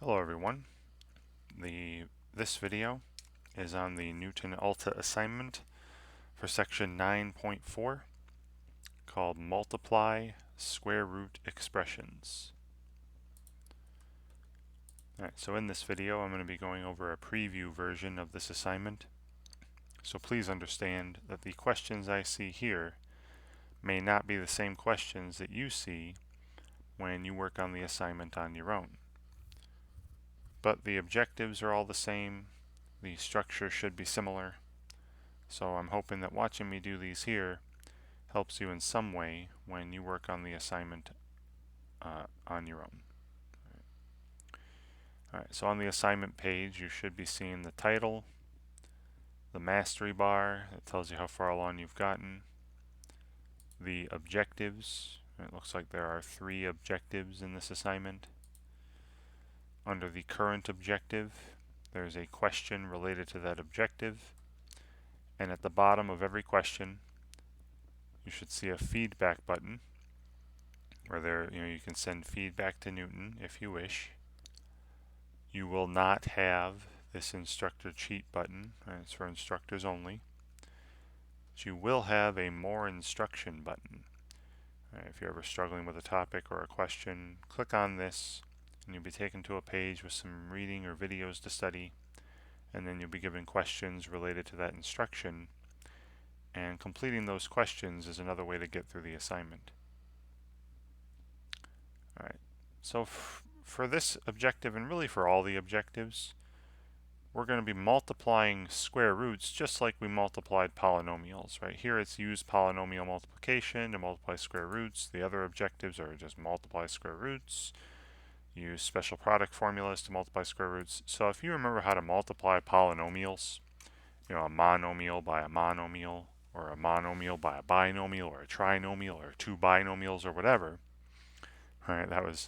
Hello everyone. This video is on the Knewton Alta assignment for section 9.4 called Multiply Square Root Expressions. Alright, so in this video I'm going to be going over a preview version of this assignment. So please understand that the questions I see here may not be the same questions that you see when you work on the assignment on your own. But the objectives are all the same, the structure should be similar, so I'm hoping that watching me do these here helps you in some way when you work on the assignment on your own. Alright, so on the assignment page you should be seeing the title, the mastery bar that tells you how far along you've gotten, the objectives. It looks like there are 3 objectives in this assignment. Under the current objective, there's a question related to that objective, and at the bottom of every question you should see a feedback button where you can send feedback to Knewton if you wish. You will not have this instructor cheat button, it's for instructors only. But you will have a more instruction button. If you're ever struggling with a topic or a question, click on this and you'll be taken to a page with some reading or videos to study, and then you'll be given questions related to that instruction, and completing those questions is another way to get through the assignment. Alright, so for this objective, and really for all the objectives, we're going to be multiplying square roots just like we multiplied polynomials. Right here it's use polynomial multiplication to multiply square roots. The other objectives are just multiply square roots, use special product formulas to multiply square roots. So if you remember how to multiply polynomials, a monomial by a monomial, or a monomial by a binomial, or a trinomial, or 2 binomials, or whatever. Alright, that was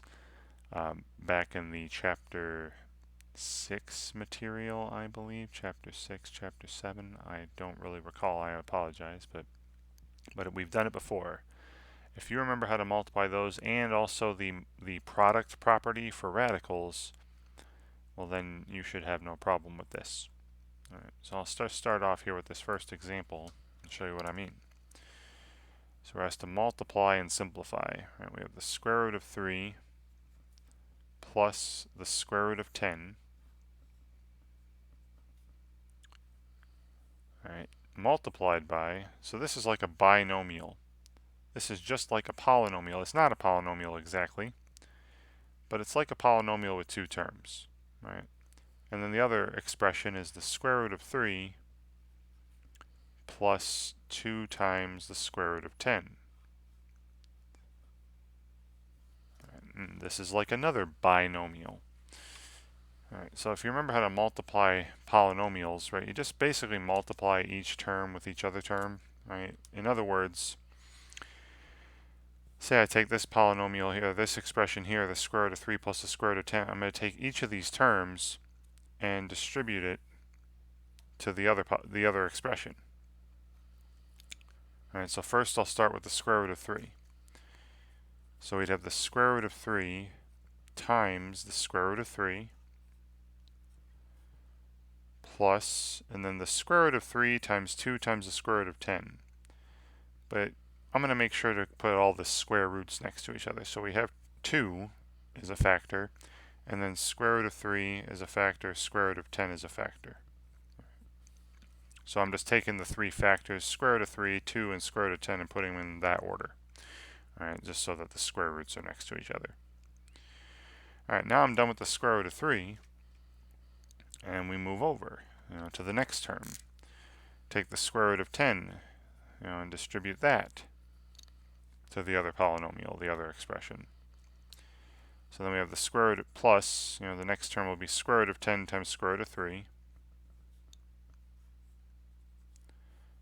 back in the chapter 6 material, I believe. Chapter 6, chapter 7. I don't really recall, I apologize, but we've done it before. If you remember how to multiply those, and also the product property for radicals, well then you should have no problem with this. Alright, so I'll start off here with this first example and show you what I mean. So we're asked to multiply and simplify. Right, we have the square root of 3 plus the square root of 10. Alright, multiplied by, so this is like a binomial. This is just like a polynomial. It's not a polynomial exactly, but it's like a polynomial with 2 terms, right? And then the other expression is the square root of 3 plus 2 times the square root of 10. And this is like another binomial. Alright, so if you remember how to multiply polynomials, right, you just basically multiply each term with each other term, right? In other words, say I take this polynomial here, this expression here, the square root of 3 plus the square root of 10, I'm going to take each of these terms and distribute it to the other expression. Alright, so first I'll start with the square root of 3. So we'd have the square root of 3 times the square root of 3 plus, and then the square root of 3 times 2 times the square root of 10. But I'm going to make sure to put all the square roots next to each other. So we have 2 is a factor, and then square root of 3 is a factor, square root of 10 is a factor. So I'm just taking the 3 factors, square root of 3, 2, and square root of 10, and putting them in that order. Alright, just so that the square roots are next to each other. Alright, now I'm done with the square root of 3, and we move over to the next term. Take the square root of 10 and distribute that to the other polynomial, the other expression. So then we have the square root of plus, the next term will be square root of 10 times square root of 3.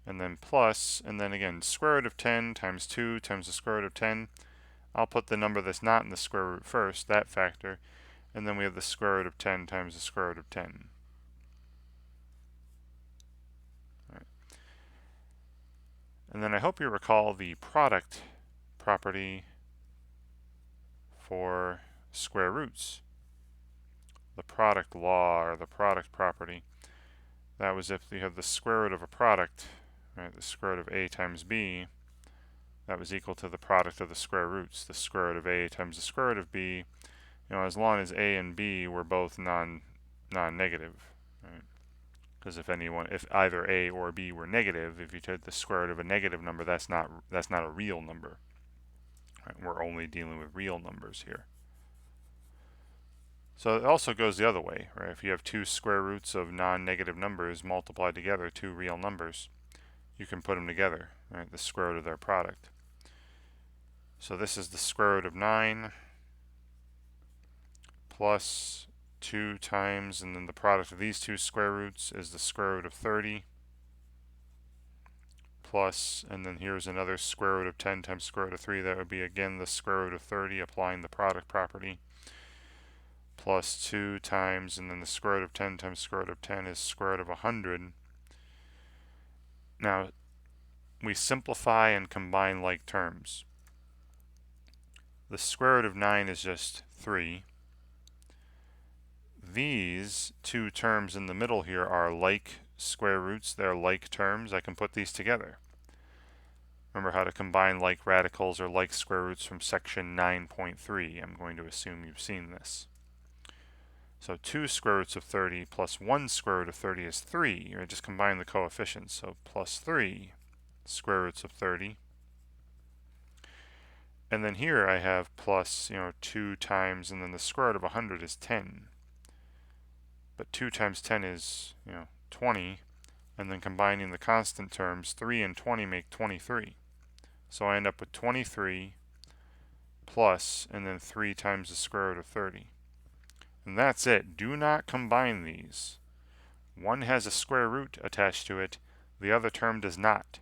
And then plus, and then again, square root of 10 times 2 times the square root of 10. I'll put the number that's not in the square root first, that factor, and then we have the square root of 10 times the square root of 10. Right. And then I hope you recall the product property for square roots. the product law or the product property. That was if you have the square root of a product, right, the square root of a times b, that was equal to the product of the square roots, the square root of a times the square root of b, as long as a and b were both non-negative, right? Because if either a or b were negative, if you take the square root of a negative number, that's not a real number. Right? We're only dealing with real numbers here. So it also goes the other way, right? If you have two square roots of non-negative numbers multiplied together, two real numbers, you can put them together, right? The square root of their product. So this is the square root of 9 plus 2 times, and then the product of these two square roots is the square root of 30 plus, and then here's another square root of 10 times square root of 3. That would be again the square root of 30, applying the product property, plus 2 times, and then the square root of 10 times square root of 10 is square root of 100. Now, we simplify and combine like terms. The square root of 9 is just 3. These two terms in the middle here are like square roots. They're like terms. I can put these together. Remember how to combine like radicals or like square roots from section 9.3. I'm going to assume you've seen this. So 2 square roots of 30 plus 1 square root of 30 is 3. Or just combine the coefficients. So plus 3 square roots of 30. And then here I have plus, 2 times, and then the square root of 100 is 10. But 2 times 10 is, 20. And then combining the constant terms, 3 and 20 make 23. So I end up with 23 plus, and then 3 times the square root of 30. And that's it. Do not combine these. One has a square root attached to it. The other term does not.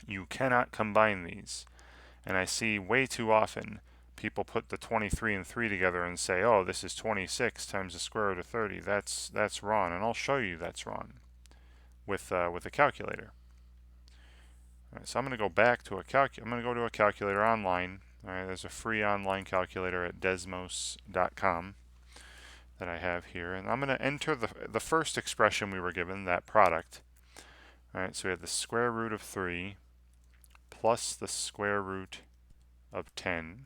You cannot combine these. And I see way too often people put the 23 and 3 together and say, oh, this is 26 times the square root of 30. That's wrong, and I'll show you that's wrong with a calculator. All right, so I'm going to go back to I'm going to go to a calculator online. All right, there's a free online calculator at desmos.com that I have here, and I'm going to enter the first expression we were given, that product. All right, so we have the square root of 3 plus the square root of 10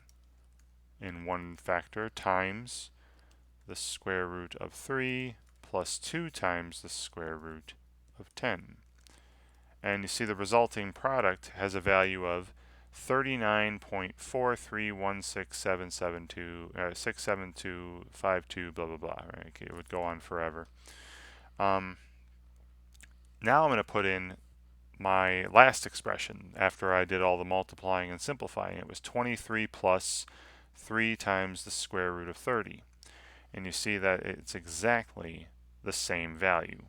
in one factor times the square root of 3 plus 2 times the square root of 10. And you see the resulting product has a value of 39.4316772 blah blah blah. Right? Okay, it would go on forever. Now I'm going to put in my last expression after I did all the multiplying and simplifying. It was 23 plus 3 times the square root of 30. And you see that it's exactly the same value.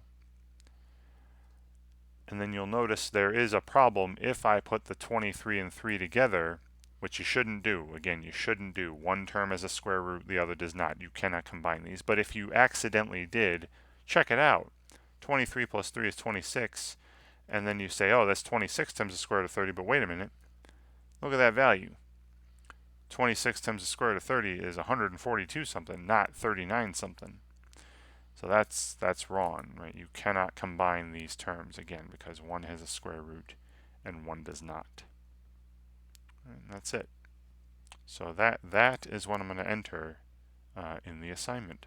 And then you'll notice there is a problem if I put the 23 and 3 together, which you shouldn't do. Again, you shouldn't do. One term has a square root, the other does not. You cannot combine these. But if you accidentally did, check it out. 23 plus 3 is 26. And then you say, oh, that's 26 times the square root of 30. But wait a minute. Look at that value. 26 times the square root of 30 is 142 something, not 39 something. So that's wrong, right? You cannot combine these terms, again, because one has a square root and one does not. And that's it. So that is what I'm going to enter in the assignment.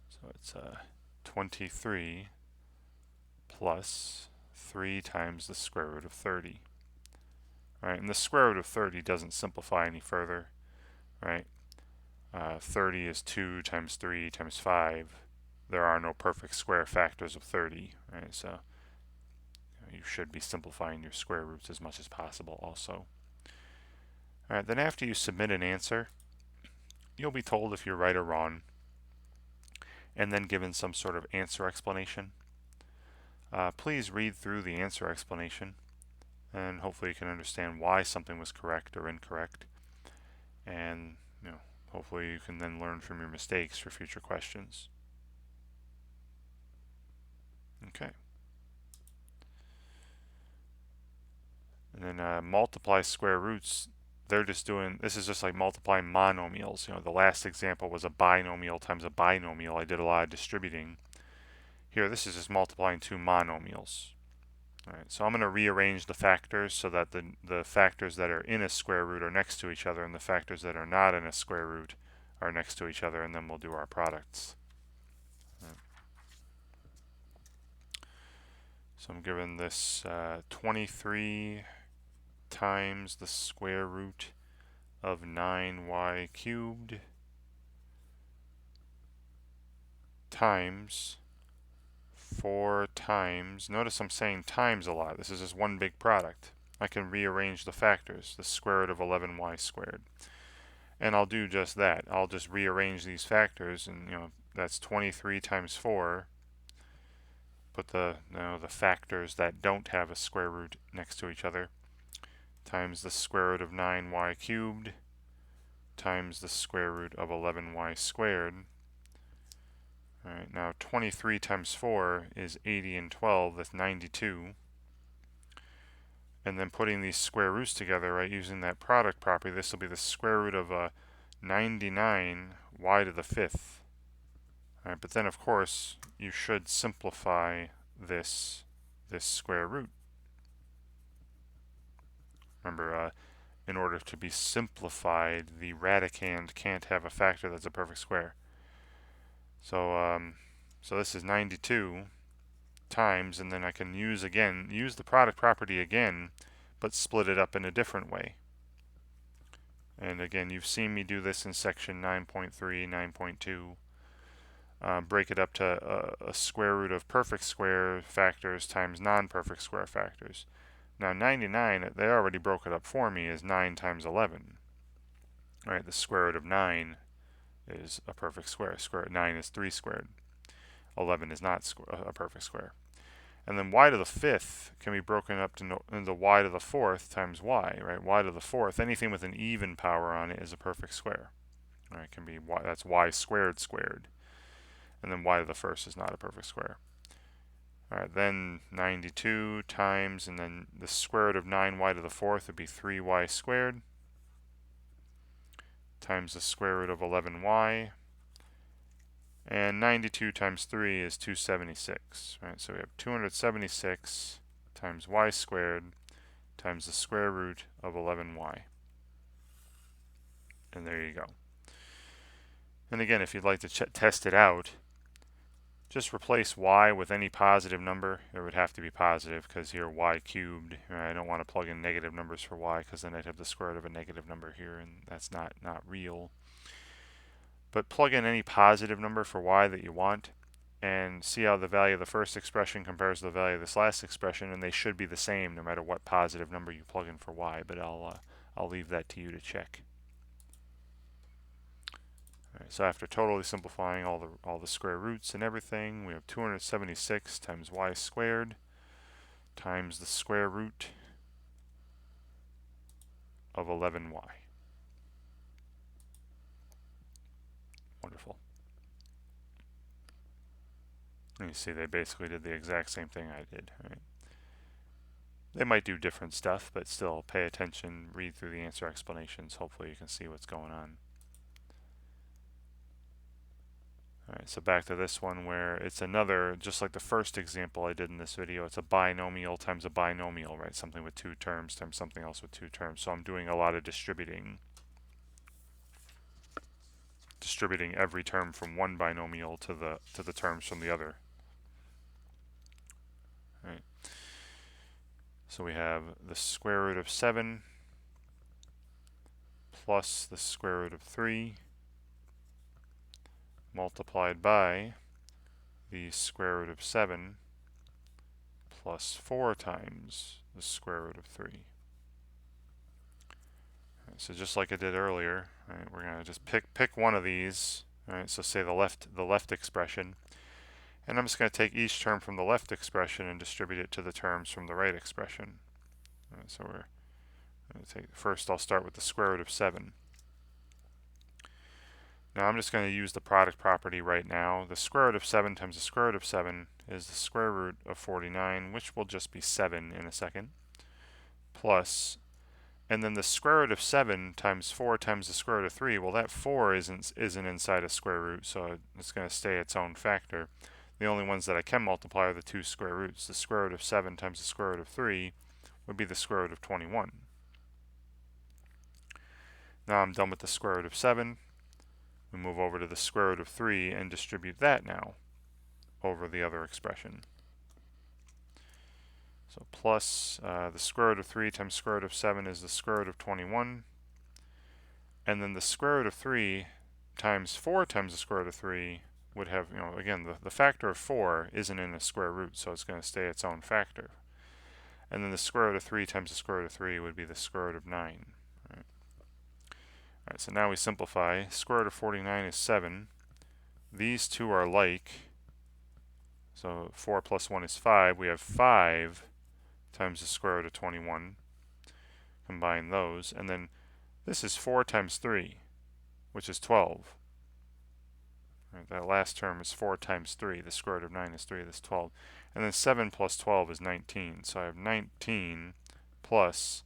So it's 23 plus 3 times the square root of 30. Right, and the square root of 30 doesn't simplify any further. Right, 30 is 2 times 3 times 5. There are no perfect square factors of 30. Right, so you should be simplifying your square roots as much as possible also. All right, then after you submit an answer, you'll be told if you're right or wrong, and then given some sort of answer explanation. Please read through the answer explanation, and hopefully you can understand why something was correct or incorrect. And hopefully you can then learn from your mistakes for future questions. Okay. And then multiply square roots. they're just doing, this is just like multiplying monomials. You know, the last example was a binomial times a binomial. I did a lot of distributing. Here, this is just multiplying two monomials. All right, so I'm going to rearrange the factors so that the factors that are in a square root are next to each other and the factors that are not in a square root are next to each other, and then we'll do our products. Right. So I'm given this 23 times the square root of 9y cubed times 4 times, notice I'm saying times a lot, this is just one big product. I can rearrange the factors, the square root of 11y squared. And I'll do just that. I'll just rearrange these factors, and that's 23 times 4. Put the factors that don't have a square root next to each other, times the square root of 9y cubed times the square root of 11y squared. All right, now 23 times 4 is 80 and 12, that's 92. And then putting these square roots together, right, using that product property, this will be the square root of 99 y to the 5th. All right, but then of course you should simplify this square root. Remember, in order to be simplified, the radicand can't have a factor that's a perfect square. So so this is 92 times, and then I can use the product property again, but split it up in a different way. And again, you've seen me do this in section 9.3, 9.2. Break it up to a square root of perfect square factors times non-perfect square factors. Now 99, they already broke it up for me, is 9 times 11. All right, the square root of 9 is a perfect square. Square root of 9 is 3 squared. 11 is not a perfect square. And then y to the 5th can be broken up into y to the 4th times y, right? Y to the 4th, anything with an even power on it is a perfect square. All right, it can be y, that's y squared squared. And then y to the 1st is not a perfect square. All right, then 92 times, and then the square root of 9y to the 4th would be 3y squared times the square root of 11y. And 92 times 3 is 276, right? So we have 276 times y squared times the square root of 11y. And there you go. And again, if you'd like to test it out, just replace y with any positive number. It would have to be positive because here y cubed, right? I don't want to plug in negative numbers for y because then I'd have the square root of a negative number here, and that's not real. But plug in any positive number for y that you want and see how the value of the first expression compares to the value of this last expression, and they should be the same no matter what positive number you plug in for y, but I'll leave that to you to check. All right, so after totally simplifying all the square roots and everything, we have 276 times y squared times the square root of 11y. Wonderful. And you see they basically did the exact same thing I did. Right? They might do different stuff, but still pay attention, read through the answer explanations. Hopefully you can see what's going on. Alright, so back to this one where it's another, just like the first example I did in this video, it's a binomial times a binomial, right? Something with 2 terms times something else with 2 terms. So I'm doing a lot of distributing every term from one binomial to the terms from the other. Right. So we have the square root of 7 plus the square root of 3 multiplied by the square root of 7 plus 4 times the square root of 3. Right, so just like I did earlier, right, we're going to just pick one of these. Right, so say the left expression, and I'm just going to take each term from the left expression and distribute it to the terms from the right expression. Right, so we're going to take, first I'll start with the square root of 7. Now I'm just going to use the product property right now. The square root of 7 times the square root of 7 is the square root of 49, which will just be 7 in a second, plus, And then the square root of 7 times 4 times the square root of 3, well, that 4 isn't inside a square root, so it's going to stay its own factor. The only ones that I can multiply are the two square roots. The square root of 7 times the square root of 3 would be the square root of 21. Now I'm done with the square root of 7. We move over to the square root of 3 and distribute that now over the other expression. So plus the square root of 3 times square root of 7 is the square root of 21. And then the square root of 3 times 4 times the square root of 3 would have, again, the factor of 4 isn't in a square root, so it's going to stay its own factor. And then the square root of 3 times the square root of 3 would be the square root of 9. All right, so now we simplify. Square root of 49 is 7. These two are like, so 4 plus 1 is 5. We have 5 times the square root of 21. Combine those, and then this is 4 times 3, which is 12. Right, that last term is 4 times 3. The square root of 9 is 3. That's 12. And then 7 plus 12 is 19. So I have 19 plus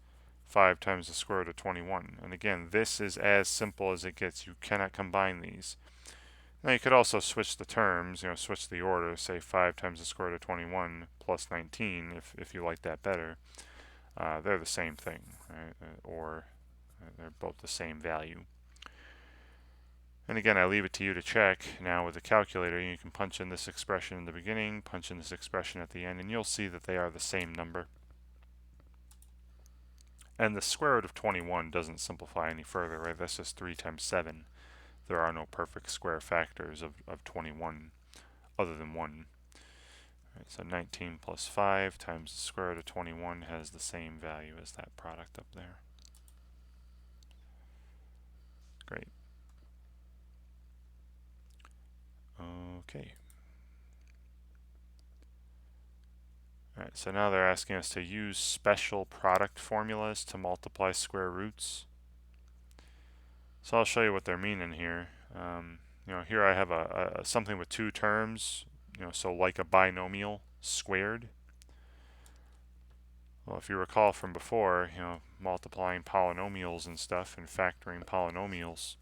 5 times the square root of 21. And again, this is as simple as it gets. You cannot combine these. Now you could also switch the terms, switch the order, say 5 times the square root of 21 plus 19, if you like that better. They're the same thing, right? Or they're both the same value. And again, I leave it to you to check. Now with the calculator, you can punch in this expression in the beginning, punch in this expression at the end, and you'll see that they are the same number. And the square root of 21 doesn't simplify any further, right? That's just 3 times 7. There are no perfect square factors of 21 other than 1. Right, so 19 plus 5 times the square root of 21 has the same value as that product up there. Great. Okay. Alright, so now they're asking us to use special product formulas to multiply square roots. So I'll show you what they're meaning here. Here I have something with two terms, so like a binomial squared. Well, if you recall from before, multiplying polynomials and stuff and factoring polynomials,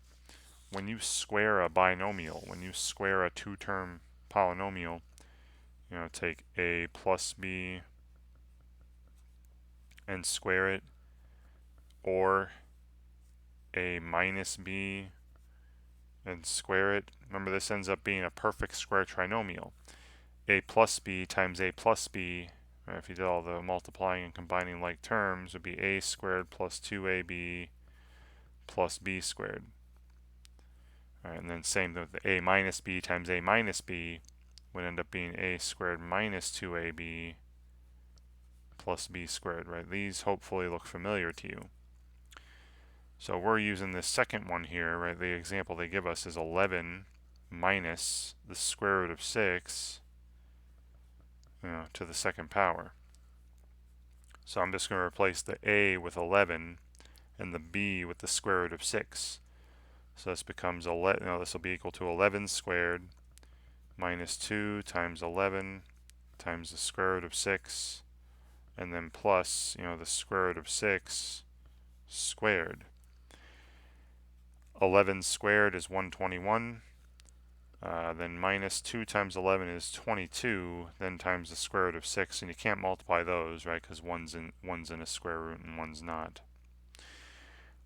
when you square a binomial, when you square a two-term polynomial, take a plus b and square it, or a minus b and square it. Remember, this ends up being a perfect square trinomial. A plus b times a plus b, if you did all the multiplying and combining like terms, would be a squared plus 2ab plus b squared. All right, and then same with a minus b times a minus b would end up being a squared minus 2ab plus b squared, right? These hopefully look familiar to you. So we're using this second one here, right? The example they give us is 11 minus the square root of 6, to the second power. So I'm just going to replace the a with 11 and the b with the square root of 6. So this becomes 11. This will be equal to 11 squared minus 2 times 11 times the square root of 6, and then plus, the square root of 6 squared. 11 squared is 121. Then minus 2 times 11 is 22, then times the square root of 6, and you can't multiply those, right, because one's in a square root and one's not.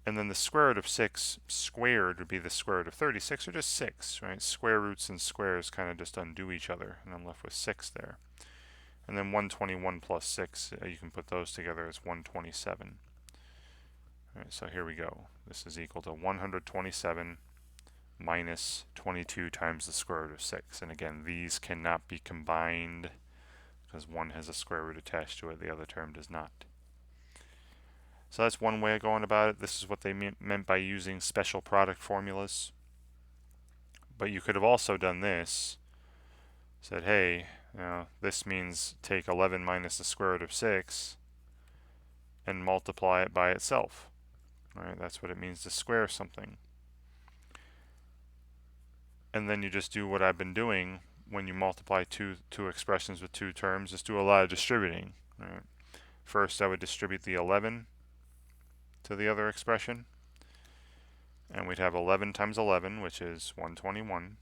And then the square root of 6 squared would be the square root of 36, or just 6, right? Square roots and squares kind of just undo each other, and I'm left with 6 there. And then 121 plus 6, you can put those together as 127. All right, so here we go. This is equal to 127 minus 22 times the square root of 6. And again, these cannot be combined because one has a square root attached to it, the other term does not. So that's one way of going about it. This is what they meant by using special product formulas. But you could have also done this. Said, hey, this means take 11 minus the square root of 6 and multiply it by itself. Right? That's what it means to square something. And then you just do what I've been doing when you multiply two expressions with two terms. Just do a lot of distributing. Right? First, I would distribute the 11 to the other expression. And we'd have 11 times 11, which is 121.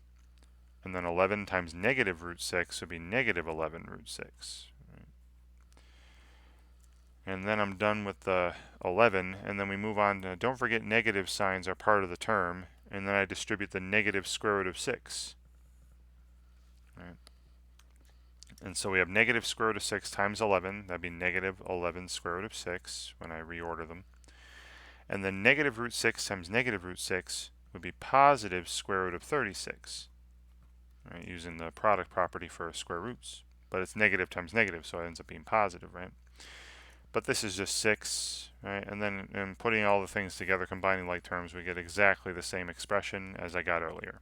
And then 11 times negative root 6 would be negative 11 root 6. Right? And then I'm done with the 11, and then we move on to, don't forget negative signs are part of the term, and then I distribute the negative square root of 6. Right? And so we have negative square root of 6 times 11. That'd be negative 11 square root of 6 when I reorder them. And then negative root 6 times negative root 6 would be positive square root of 36. Right? Using the product property for square roots. But it's negative times negative, so it ends up being positive, right? But this is just 6, right? And then putting all the things together, combining like terms, we get exactly the same expression as I got earlier.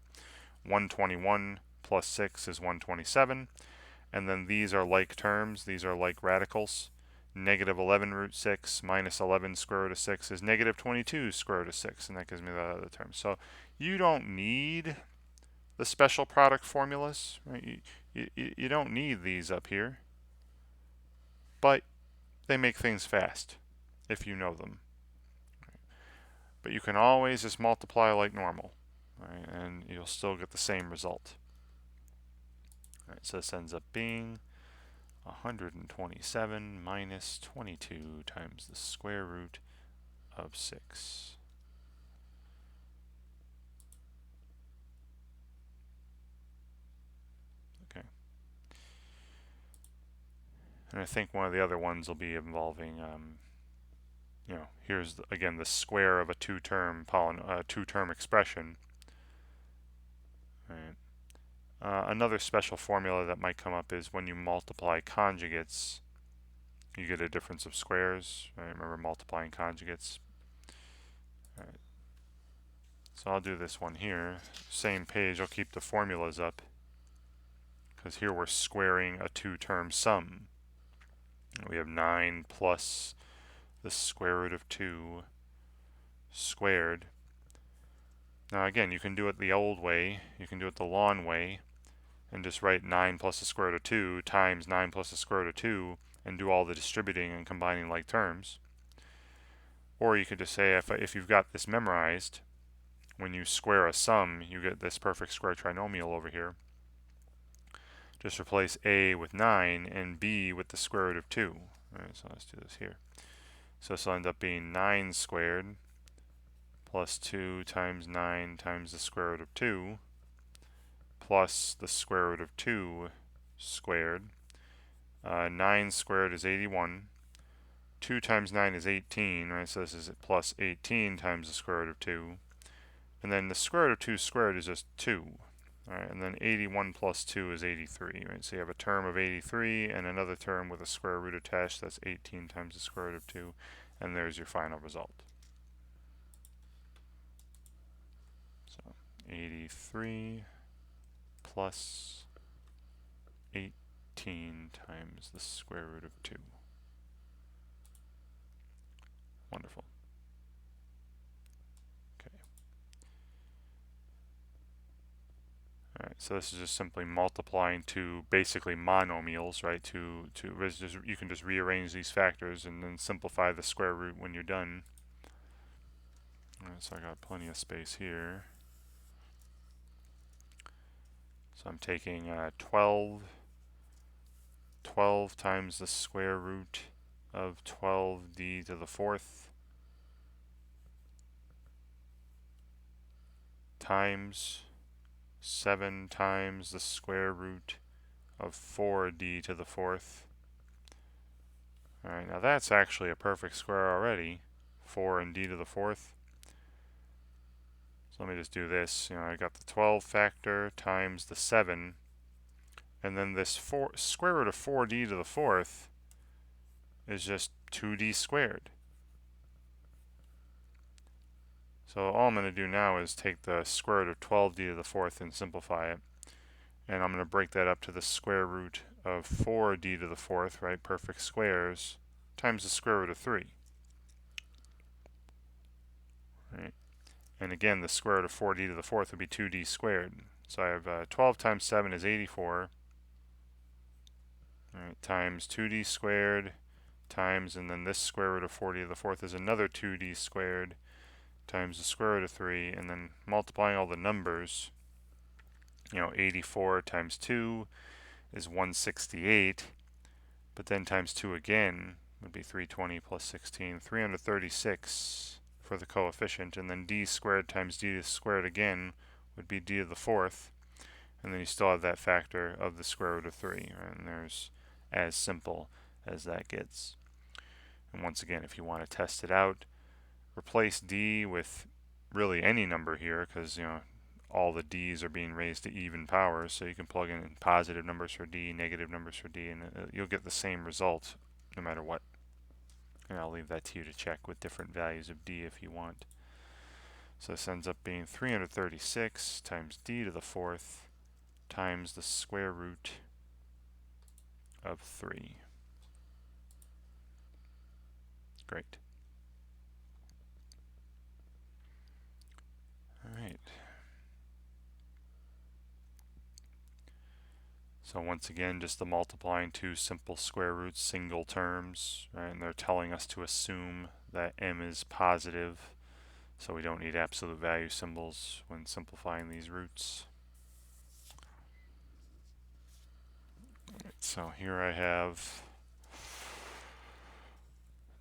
121 plus 6 is 127. And then these are like terms. These are like radicals. Negative 11 root 6 minus 11 square root of 6 is negative 22 square root of 6. And that gives me the other term. So you don't need the special product formulas. Right? You don't need these up here. But they make things fast if you know them. Right? But you can always just multiply like normal. Right? And you'll still get the same result. Right, so this ends up being 127 minus 22 times the square root of 6. Okay. And I think one of the other ones will be involving, here's again the square of a two-term expression. Right. Another special formula that might come up is when you multiply conjugates, you get a difference of squares. Right? Remember multiplying conjugates. Right. So I'll do this one here. Same page, I'll keep the formulas up. Because here we're squaring a two-term sum. We have 9 plus the square root of 2 squared. Now again, you can do it the old way. You can do it the long way. And just write 9 plus the square root of 2 times 9 plus the square root of 2 and do all the distributing and combining like terms. Or you could just say, if you've got this memorized, when you square a sum, you get this perfect square trinomial over here. Just replace a with 9 and b with the square root of 2. All right, so let's do this here. So this will end up being 9 squared plus 2 times 9 times the square root of 2 plus the square root of 2 squared. 9 squared is 81. 2 times 9 is 18, right? So this is plus 18 times the square root of 2. And then the square root of 2 squared is just 2. All right, and then 81 plus 2 is 83, right? So you have a term of 83 and another term with a square root attached. That's 18 times the square root of 2. And there's your final result. So 83 plus 18 times the square root of 2. Wonderful. Okay. All right, so this is just simply multiplying two basically monomials, right? You can just rearrange these factors and then simplify the square root when you're done. All right, so I got plenty of space here. So I'm taking 12 times the square root of 12d to the 4th times 7 times the square root of 4d to the 4th. Alright, now that's actually a perfect square already, 4 and d to the 4th. So let me just do this. I got the 12 factor times the 7, and then this square root of 4d to the 4th is just 2d squared. So all I'm going to do now is take the square root of 12d to the 4th and simplify it. And I'm going to break that up to the square root of 4d to the 4th, right, perfect squares, times the square root of 3. Right. And again, the square root of 4d to the 4th would be 2d squared. So I have 12 times 7 is 84, right, times 2d squared times, and then this square root of 40 to the fourth is another 2d squared times the square root of 3, and then multiplying all the numbers, 84 times 2 is 168, but then times 2 again would be 320 plus 16, 336 for the coefficient, and then d squared times d squared again would be d to the fourth, and then you still have that factor of the square root of 3, right? And there's as simple as that gets. And once again, if you want to test it out, replace d with really any number here, because all the d's are being raised to even powers, so you can plug in positive numbers for d, negative numbers for d, and you'll get the same result no matter what. And I'll leave that to you to check with different values of d if you want. So this ends up being 336 times d to the fourth times the square root of 3. Great. All right. So once again, just the multiplying two simple square roots, single terms, right? And they're telling us to assume that m is positive, so we don't need absolute value symbols when simplifying these roots. Right, so here I have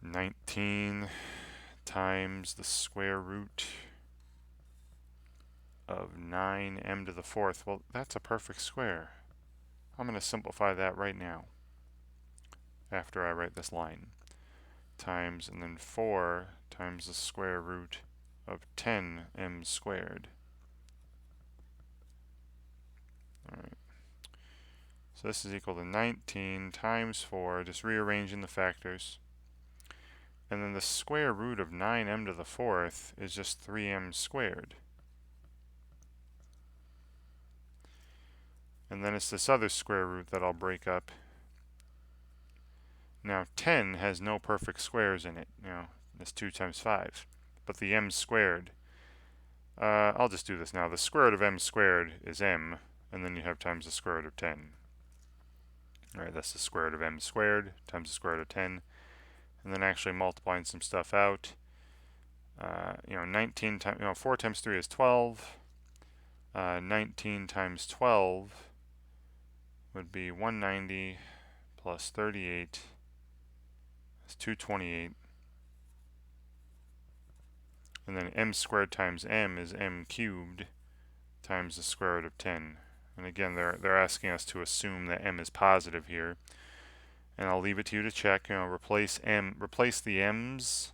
19 times the square root of 9m to the fourth. Well, that's a perfect square. I'm going to simplify that right now after I write this line. Times, and then 4 times the square root of 10m squared. Alright. So this is equal to 19 times 4, just rearranging the factors. And then the square root of 9m to the fourth is just 3m squared. And then it's this other square root that I'll break up. Now 10 has no perfect squares in it. It's 2 times 5. But the m squared, I'll just do this now. The square root of m squared is m, and then you have times the square root of 10. Alright, that's the square root of m squared times the square root of 10. And then actually multiplying some stuff out. 19 times, 4 times 3 is 12. 19 times 12 would be 190 plus 38 is 228. And then m squared times m is m cubed times the square root of 10. And again, they're asking us to assume that m is positive here. And I'll leave it to you to check. Replace the m's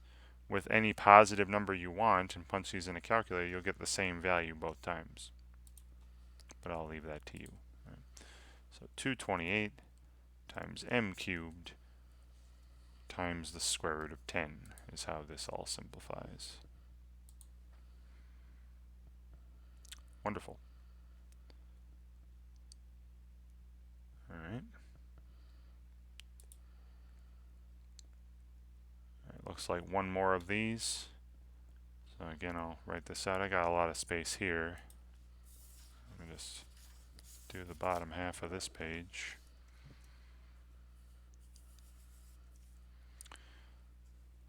with any positive number you want and punch these in a calculator. You'll get the same value both times. But I'll leave that to you. Right. So 228 times m cubed times the square root of 10 is how this all simplifies. Wonderful. All right. Looks like one more of these. So again, I'll write this out. I got a lot of space here. Let me just do the bottom half of this page.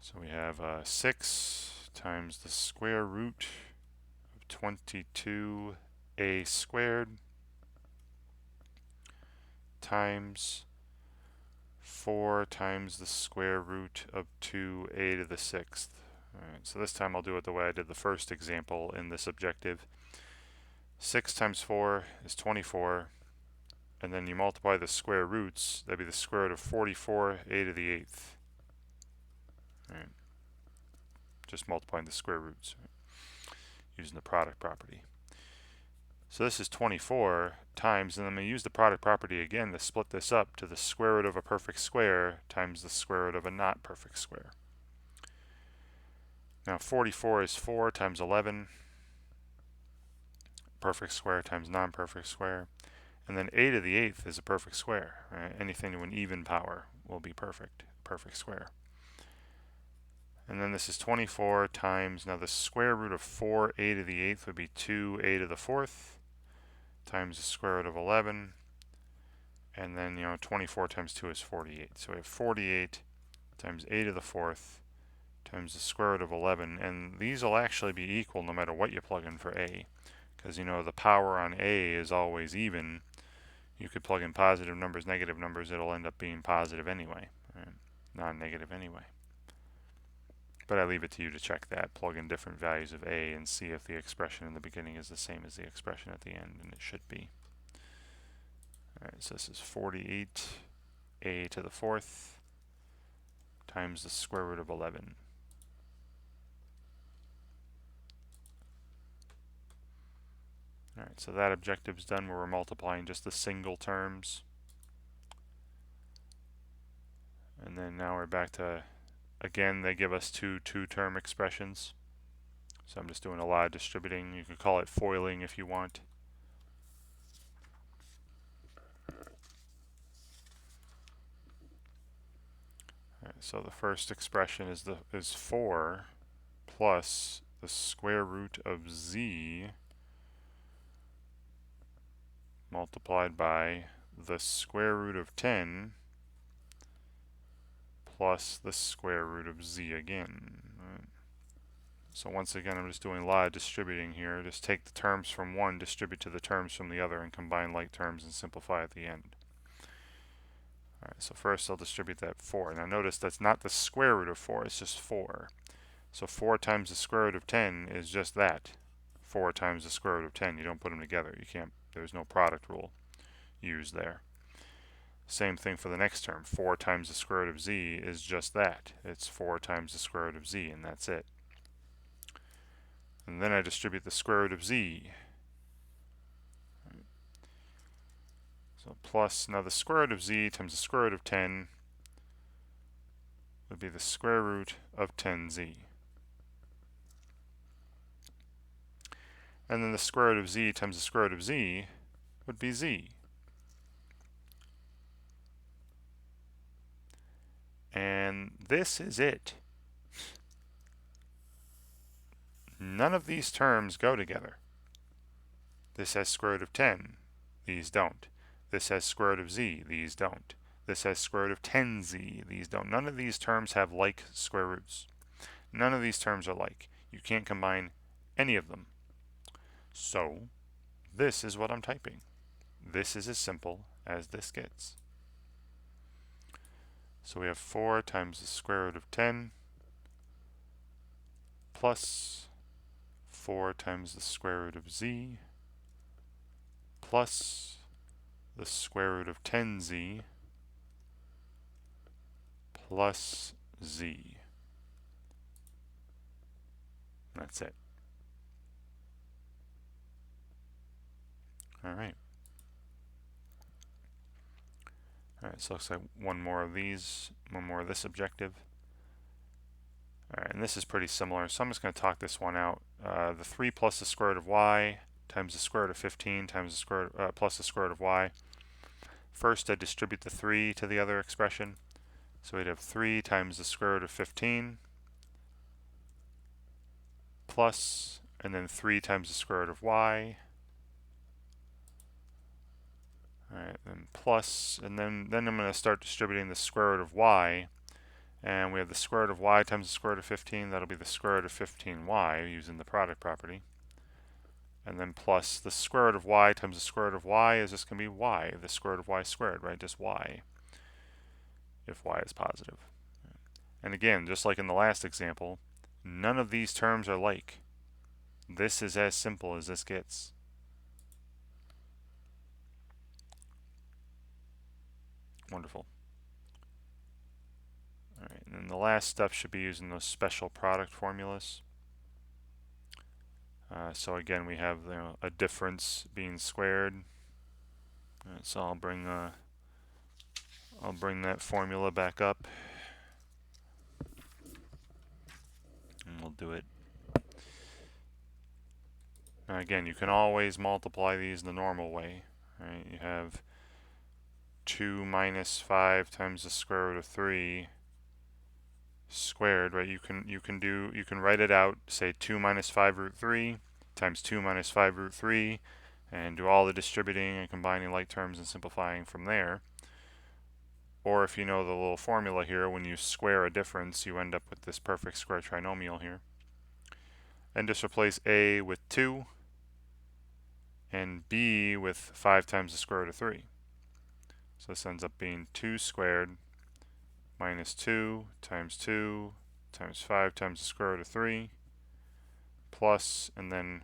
So we have 6 times the square root of 22a squared times 4 times the square root of 2a to the sixth. Alright, so this time I'll do it the way I did the first example in this objective. 6 times 4 is 24, and then you multiply the square roots, that'd be the square root of 44a to the 8th. Alright. Just multiplying the square roots, right, using the product property. So this is 24 times, and I'm going to use the product property again to split this up to the square root of a perfect square times the square root of a not perfect square. Now 44 is 4 times 11, perfect square times non-perfect square. And then a to the 8th is a perfect square. Right? Anything to an even power will be perfect square. And then this is 24 times, now the square root of 4a to the 8th would be 2a to the 4th times the square root of 11. And then, 24 times 2 is 48. So we have 48 times a to the fourth times the square root of 11. And these will actually be equal no matter what you plug in for a. Because, you know, the power on a is always even. You could plug in positive numbers, negative numbers, it'll end up being positive anyway, right? Non-negative anyway. But I leave it to you to check that. Plug in different values of a and see if the expression in the beginning is the same as the expression at the end, and it should be. Alright, so this is 48 a to the fourth times the square root of 11. Alright, so that objective's done where we're multiplying just the single terms. And then now we're back to, again, they give us two-term expressions. So I'm just doing a lot of distributing. You could call it foiling if you want. Alright, so the first expression is 4 plus the square root of z multiplied by the square root of 10 plus the square root of z again. Right. So once again, I'm just doing a lot of distributing here. Just take the terms from one, distribute to the terms from the other, and combine like terms and simplify at the end. Alright, so first I'll distribute that 4. Now notice that's not the square root of 4, it's just 4. So 4 times the square root of 10 is just that. 4 times the square root of 10. You don't put them together. You can't, there's no product rule used there. Same thing for the next term. 4 times the square root of z is just that. It's 4 times the square root of z, and that's it. And then I distribute the square root of z. So plus, now the square root of z times the square root of 10 would be the square root of 10z. And then the square root of z times the square root of z would be z. And this is it. None of these terms go together. This has square root of 10. These don't. This has square root of z. These don't. This has square root of 10z. These don't. None of these terms have like square roots. None of these terms are like. You can't combine any of them. So, this is what I'm typing. This is as simple as this gets. So we have 4 times the square root of 10 plus 4 times the square root of z plus the square root of 10z plus z. That's it. Alright. Alright, so looks like one more of these, one more of this objective. Alright, and this is pretty similar, so I'm just going to talk this one out. The 3 plus the square root of y times the square root of 15 times the square plus the square root of y. First, I distribute the 3 to the other expression. So we'd have 3 times the square root of 15 plus, and then 3 times the square root of y. Alright, then plus, and then I'm going to start distributing the square root of y. And we have the square root of y times the square root of 15. That'll be the square root of 15y using the product property. And then plus the square root of y times the square root of y is just going to be y, the square root of y squared, right? Just y, if y is positive. And again, just like in the last example, none of these terms are like. This is as simple as this gets. Wonderful. Alright, and then the last step should be using those special product formulas. So again, we have a difference being squared. So I'll bring that formula back up, and we'll do it. Now again, you can always multiply these the normal way, right? You have 2 minus 5 times the square root of 3 squared, right? You can write it out, say 2 minus 5 root 3 times 2 minus 5 root 3, and do all the distributing and combining like terms and simplifying from there. Or if you know the little formula here, when you square a difference, you end up with this perfect square trinomial here. And just replace a with 2 and b with 5 times the square root of 3. So this ends up being 2 squared minus 2 times 5 times the square root of 3 plus, and then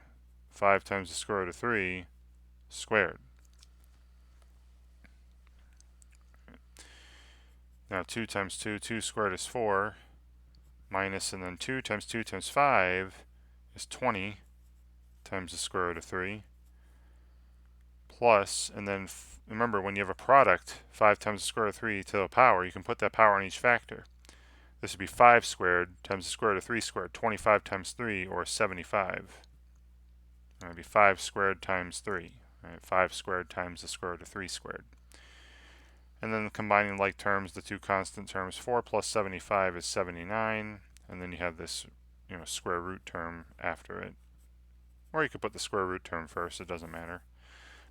5 times the square root of 3 squared. Now 2 times 2, 2 squared is 4, minus, and then 2 times 2 times 5 is 20 times the square root of 3, plus, and then remember, when you have a product, 5 times the square root of 3 to the power, you can put that power on each factor. This would be 5 squared times the square root of 3 squared, 25 times 3, or 75. That would be 5 squared times 3, right? 5 squared times the square root of 3 squared. And then combining like terms, the two constant terms, 4 plus 75 is 79, and then you have this, square root term after it. Or you could put the square root term first, it doesn't matter.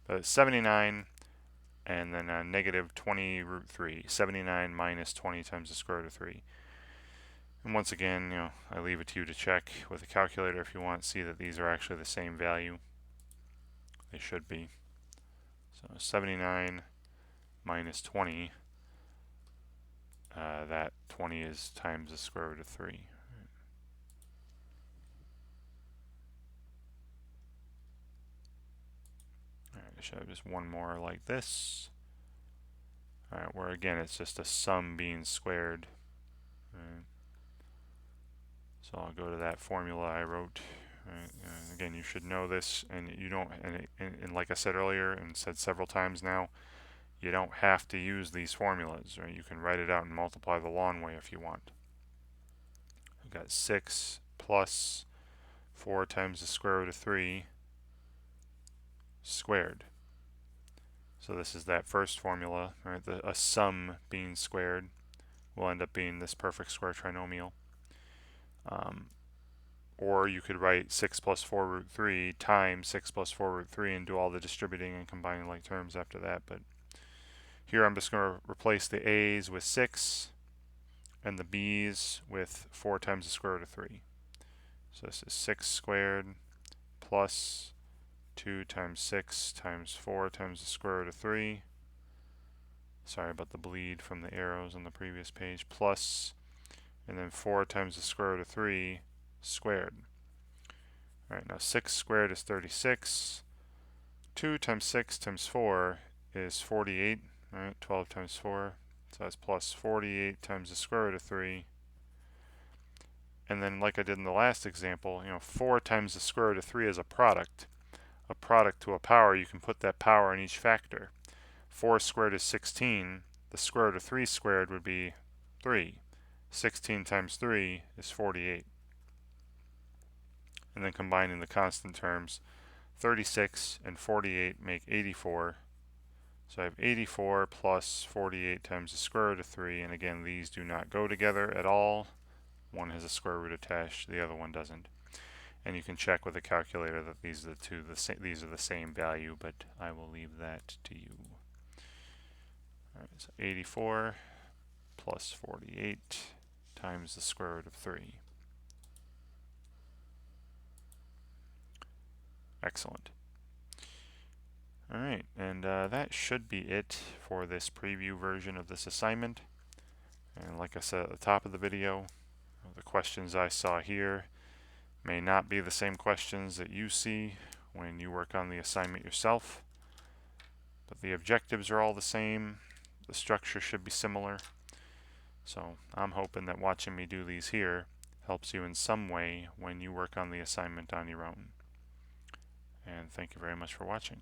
But it's 79, and then negative 20 root 3, 79 minus 20 times the square root of 3. And once again, I leave it to you to check with a calculator if you want to see that these are actually the same value. They should be. So 79 minus 20, that 20 is times the square root of 3. Alright, I should have just one more like this. Alright, where again it's just a sum being squared. Right. So I'll go to that formula I wrote. Right. Again, you should know this, and you don't. And like I said earlier, and said several times now, you don't have to use these formulas. Right? You can write it out and multiply the long way if you want. I've got 6 plus 4 times the square root of 3 squared. So this is that first formula, right? A sum being squared will end up being this perfect square trinomial. Or you could write 6 plus 4 root 3 times 6 plus 4 root 3 and do all the distributing and combining like terms after that. But here I'm just going to replace the a's with 6 and the b's with 4 times the square root of 3. So this is 6 squared plus 2 times 6 times 4 times the square root of 3. Sorry about the bleed from the arrows on the previous page. Plus, and then 4 times the square root of 3 squared. Alright, now 6 squared is 36. 2 times 6 times 4 is 48. Alright, 12 times 4. So that's plus 48 times the square root of 3. And then like I did in the last example, 4 times the square root of 3 is a product. A product to a power, you can put that power in each factor. 4 squared is 16. The square root of 3 squared would be 3. 16 times 3 is 48. And then combining the constant terms, 36 and 48 make 84. So I have 84 plus 48 times the square root of 3, and again these do not go together at all. One has a square root attached, the other one doesn't. And you can check with a calculator that these are these are the same value, but I will leave that to you. Alright, so 84 plus 48 times the square root of 3. Excellent. Alright, and that should be it for this preview version of this assignment. And like I said at the top of the video, the questions I saw here may not be the same questions that you see when you work on the assignment yourself, but the objectives are all the same. The structure should be similar. So I'm hoping that watching me do these here helps you in some way when you work on the assignment on your own. And thank you very much for watching.